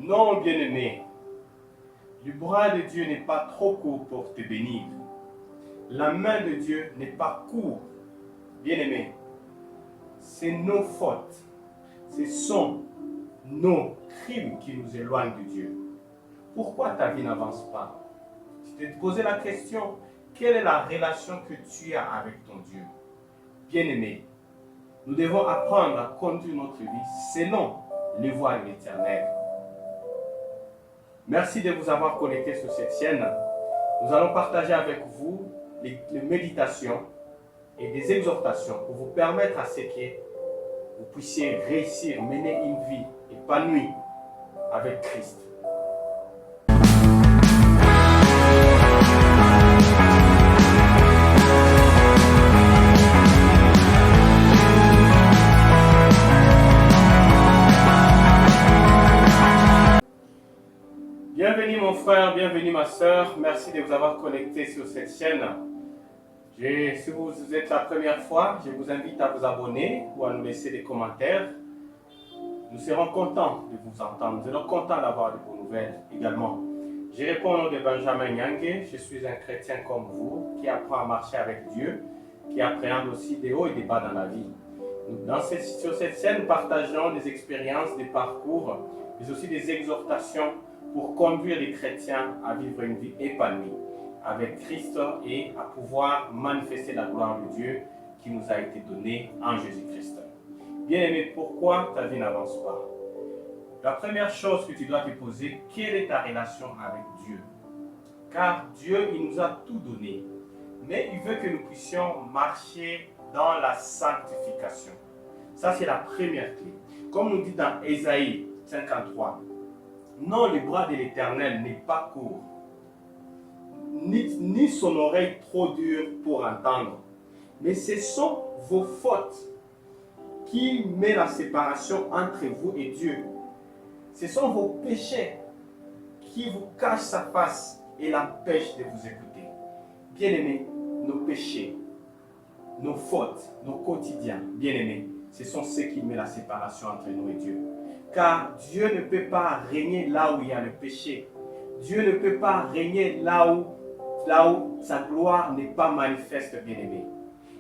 Non, bien-aimé, le bras de Dieu n'est pas trop court pour te bénir. La main de Dieu n'est pas courte. Bien-aimé, c'est nos fautes, ce sont nos crimes qui nous éloignent de Dieu. Pourquoi ta vie n'avance pas? Tu te posais la question, quelle est la relation que tu as avec ton Dieu? Bien-aimé, nous devons apprendre à conduire notre vie selon les voies de l'Éternel. Merci de vous avoir connecté sur cette chaîne. Nous allons partager avec vous les méditations et des exhortations pour vous permettre à ce que vous puissiez réussir, mener une vie épanouie avec Christ. Bienvenue mon frère, bienvenue ma soeur. Merci de vous avoir connecté sur cette chaîne. Si vous êtes la première fois, je vous invite à vous abonner ou à nous laisser des commentaires. Nous serons contents de vous entendre. Nous serons contents d'avoir de vos nouvelles également. Je réponds au nom de Benjamin Nyangue. Je suis un chrétien comme vous qui apprend à marcher avec Dieu, qui appréhende aussi des hauts et des bas dans la vie. Sur cette chaîne, nous partageons des expériences, des parcours, mais aussi des exhortations pour conduire les chrétiens à vivre une vie épanouie avec Christ et à pouvoir manifester la gloire de Dieu qui nous a été donnée en Jésus-Christ. Bien-aimé, pourquoi ta vie n'avance pas? La première chose que tu dois te poser, quelle est ta relation avec Dieu? Car Dieu, il nous a tout donné, mais il veut que nous puissions marcher dans la sanctification. Ça, c'est la première clé. Comme nous dit dans Ésaïe 53, non, le bras de l'Éternel n'est pas court, ni son oreille trop dure pour entendre. Mais ce sont vos fautes qui mettent la séparation entre vous et Dieu. Ce sont vos péchés qui vous cachent sa face et l'empêchent de vous écouter. Bien-aimés, nos péchés, nos fautes, nos quotidiens, bien-aimés, ce sont ceux qui mettent la séparation entre nous et Dieu. Car Dieu ne peut pas régner là où il y a le péché. Dieu ne peut pas régner là où sa gloire n'est pas manifeste, bien-aimé.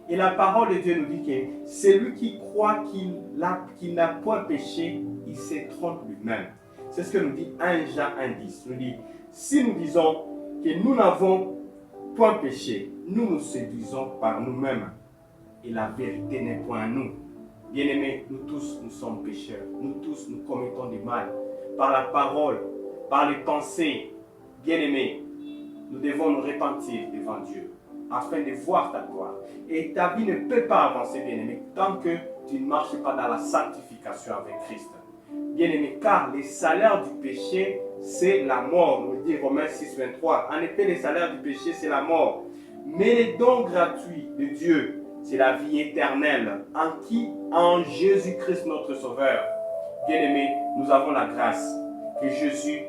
Et la parole de Dieu nous dit que celui qui croit qu'il n'a point péché, il se trompe lui-même. C'est ce que nous dit 1 Jean 1,10. Nous dit, si nous disons que nous n'avons point péché, nous nous séduisons par nous-mêmes. Et la vérité n'est point en nous. Bien-aimés, nous tous, nous sommes pécheurs. Nous tous, nous commettons du mal. Par la parole, par les pensées. Bien-aimés, nous devons nous repentir devant Dieu afin de voir ta gloire. Et ta vie ne peut pas avancer, bien-aimé, tant que tu ne marches pas dans la sanctification avec Christ. Bien-aimé, car le salaire du péché, c'est la mort. Nous dit Romains 6, 23. En effet, le salaire du péché, c'est la mort. Mais les dons gratuits de Dieu, c'est la vie éternelle en Jésus-Christ notre Sauveur. Bien-aimés, nous avons la grâce que Jésus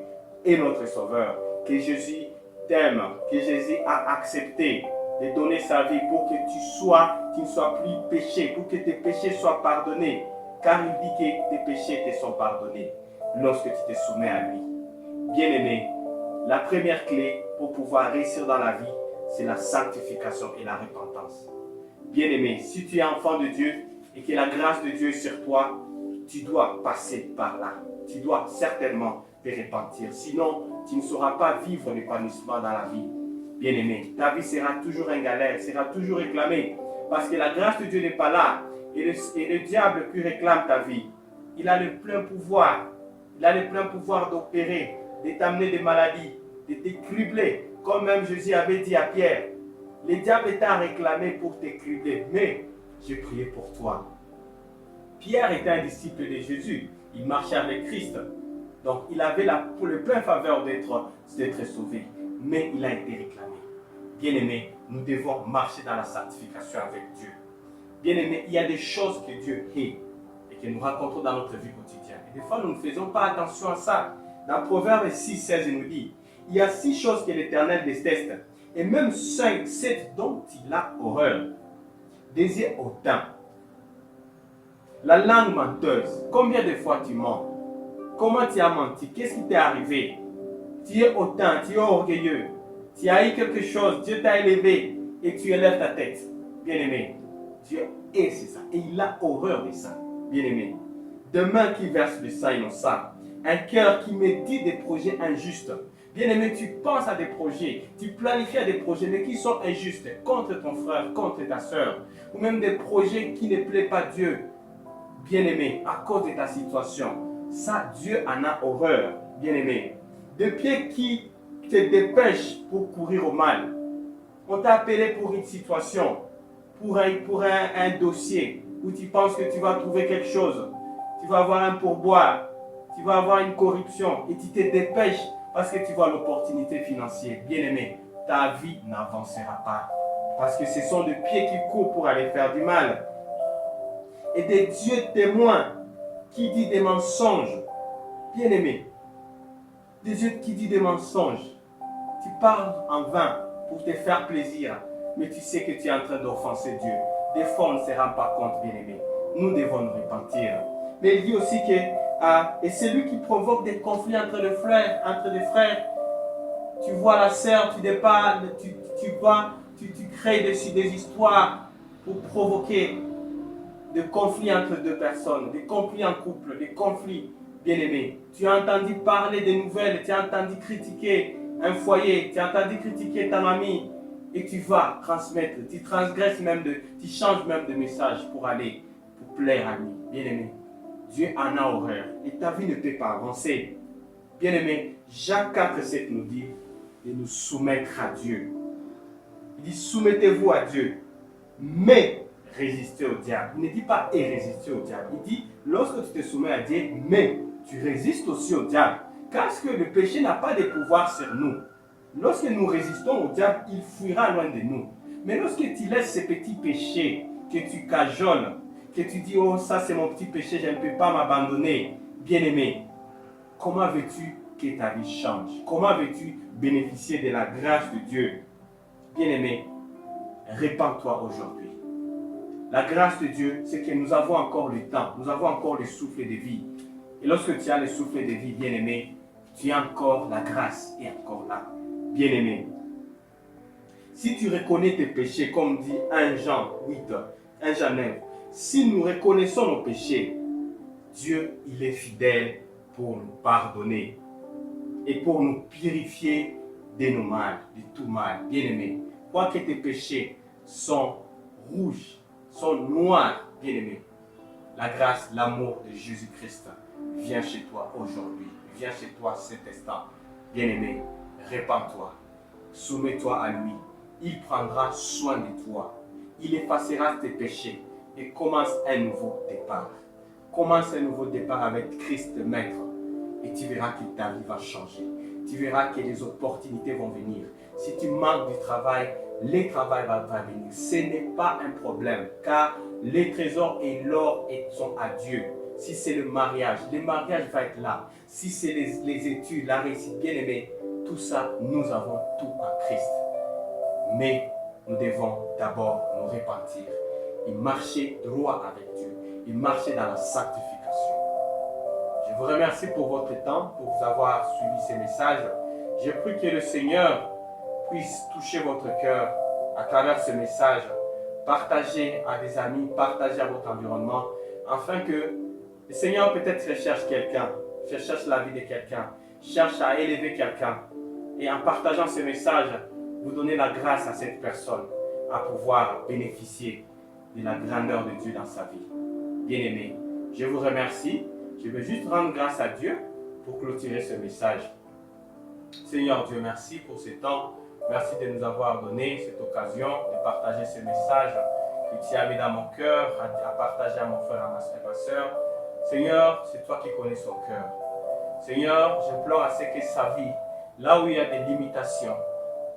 est notre Sauveur, que Jésus t'aime, que Jésus a accepté de donner sa vie pour que tu ne sois plus péché, pour que tes péchés soient pardonnés. Car il dit que tes péchés te sont pardonnés lorsque tu te soumets à lui. Bien-aimé, la première clé pour pouvoir réussir dans la vie, c'est la sanctification et la repentance. Bien-aimé, si tu es enfant de Dieu et que la grâce de Dieu est sur toi, tu dois passer par là. Tu dois certainement te repentir. Sinon, tu ne sauras pas vivre l'épanouissement dans la vie. Bien-aimé, ta vie sera toujours en galère, sera toujours réclamée. Parce que la grâce de Dieu n'est pas là. Et le diable qui réclame ta vie, il a le plein pouvoir. Il a le plein pouvoir d'opérer, de t'amener des maladies, de te cribler. Comme même Jésus avait dit à Pierre. Le diable t'a réclamé pour te cribler, mais j'ai prié pour toi. Pierre était un disciple de Jésus. Il marchait avec Christ. Donc, il avait pour le plein faveur d'être sauvé. Mais il a été réclamé. Bien-aimé, nous devons marcher dans la sanctification avec Dieu. Bien-aimé, il y a des choses que Dieu hait et que nous rencontrons dans notre vie quotidienne. Et des fois, nous ne faisons pas attention à ça. Dans Proverbe 6, 16, il nous dit, il y a 6 choses que l'Éternel déteste. Et même 5, 7 dont il a horreur. Désir hautain. La langue menteuse. Combien de fois tu mens? Comment tu as menti? Qu'est-ce qui t'est arrivé? Tu es hautain, tu es orgueilleux. Tu as eu quelque chose, Dieu t'a élevé et tu élèves ta tête. Bien-aimé, Dieu est ça et il a horreur de ça. Bien-aimé, de mains qui versent le sang innocent, un cœur qui médite des projets injustes. Bien-aimé, tu penses à des projets, tu planifies à des projets, mais qui sont injustes contre ton frère, contre ta soeur, ou même des projets qui ne plaisent pas Dieu. Bien-aimé, à cause de ta situation, ça, Dieu en a horreur. Bien-aimé, des pieds qui te dépêchent pour courir au mal. On t'a appelé pour une situation, pour un dossier, où tu penses que tu vas trouver quelque chose, tu vas avoir un pourboire, tu vas avoir une corruption, et tu te dépêches parce que tu vois l'opportunité financière. Bien-aimé, ta vie n'avancera pas. Parce que ce sont des pieds qui courent pour aller faire du mal. Et des dieux témoins qui disent des mensonges. Bien-aimé, des dieux qui disent des mensonges. Tu parles en vain pour te faire plaisir, mais tu sais que tu es en train d'offenser Dieu. Des fois, on ne se rend pas compte, bien-aimé. Nous devons nous repentir. Mais il dit aussi que et celui qui provoque des conflits entre les frères, tu vois la sœur, tu déparles, tu crées des histoires pour provoquer des conflits entre deux personnes, des conflits en couple, des conflits bien-aimés. Tu as entendu parler des nouvelles, tu as entendu critiquer un foyer, tu as entendu critiquer ta mamie, et tu vas transmettre, tu transgresses même, tu changes même de message pour plaire à lui, bien-aimé. Dieu en a horreur et ta vie ne peut pas avancer. Bien-aimé, Jacques 4,7 nous dit de nous soumettre à Dieu. Il dit soumettez-vous à Dieu, mais résistez au diable. Il ne dit pas et résistez au diable. Il dit lorsque tu te soumets à Dieu, mais tu résistes aussi au diable. Parce que le péché n'a pas de pouvoir sur nous. Lorsque nous résistons au diable, il fuira loin de nous. Mais lorsque tu laisses ces petits péchés que tu cajoles, que tu dis, oh ça c'est mon petit péché, je ne peux pas m'abandonner. Bien-aimé, comment veux-tu que ta vie change? Comment veux-tu bénéficier de la grâce de Dieu? Bien-aimé, répands-toi aujourd'hui. La grâce de Dieu, c'est que nous avons encore le temps, nous avons encore le souffle de vie. Et lorsque tu as le souffle de vie, bien-aimé, tu as encore la grâce et encore là. Bien-aimé, si tu reconnais tes péchés, comme dit 1 Jean 8, 1 Jean 9, si nous reconnaissons nos péchés, Dieu, il est fidèle pour nous pardonner et pour nous purifier de nos mal, de tout mal. Bien-aimé, quoique tes péchés sont rouges, sont noirs, bien-aimé, la grâce, l'amour de Jésus-Christ vient chez toi aujourd'hui, vient chez toi cet instant. Bien-aimé, répands-toi, soumets-toi à lui. Il prendra soin de toi. Il effacera tes péchés et commence un nouveau départ. Commence un nouveau départ avec Christ Maître et tu verras que ta vie va changer. Tu verras que les opportunités vont venir. Si tu manques du travail, le travail va venir. Ce n'est pas un problème car les trésors et l'or sont à Dieu. Si c'est le mariage va être là. Si c'est les études, la réussite, bien aimé, tout ça, nous avons tout en Christ. Mais nous devons d'abord nous repentir et marcher droit avec Dieu. Et marcher dans la sanctification. Je vous remercie pour votre temps, pour vous avoir suivi ces messages. Je prie que le Seigneur puisse toucher votre cœur à travers ce message. Partagez à des amis, partagez à votre environnement, afin que le Seigneur peut-être recherche quelqu'un, cherche la vie de quelqu'un, cherche à élever quelqu'un. Et en partageant ce message, vous donnez la grâce à cette personne à pouvoir bénéficier de la grandeur de Dieu dans sa vie. Bien-aimés, je vous remercie. Je veux juste rendre grâce à Dieu pour clôturer ce message. Seigneur Dieu, merci pour ce temps. Merci de nous avoir donné cette occasion de partager ce message que tu as mis dans mon cœur, à partager à mon frère et ma soeur. Seigneur, c'est toi qui connais son cœur. Seigneur, j'implore à ce que sa vie, là où il y a des limitations,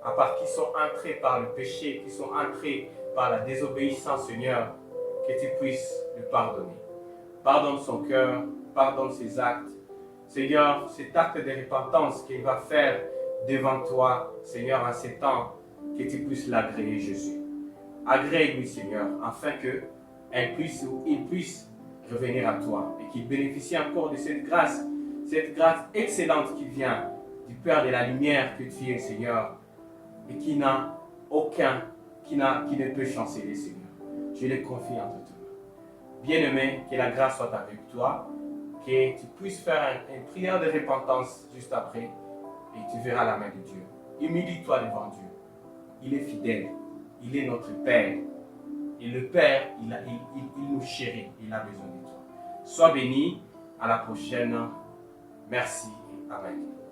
à part qui sont entrées par le péché, qui sont entrées par la désobéissance, Seigneur, que tu puisses le pardonner. Pardonne son cœur, pardonne ses actes. Seigneur, cet acte de repentance qu'il va faire devant toi, Seigneur, en ces temps, que tu puisses l'agréer, Jésus. Agrée-lui, Seigneur, afin qu'il puisse revenir à toi et qu'il bénéficie encore de cette grâce, Cette grâce excellente qui vient du Père de la lumière que tu es, Seigneur, et qui n'a aucun, qui ne peut chanceler, Seigneur. Je le confie entre tes mains. Bien-aimé, que la grâce soit avec toi, que tu puisses faire une prière de repentance juste après, et tu verras la main de Dieu. Humilie-toi devant Dieu. Il est fidèle. Il est notre Père. Et le Père, il nous chérit. Il a besoin de toi. Sois béni. À la prochaine. Merci et Amen.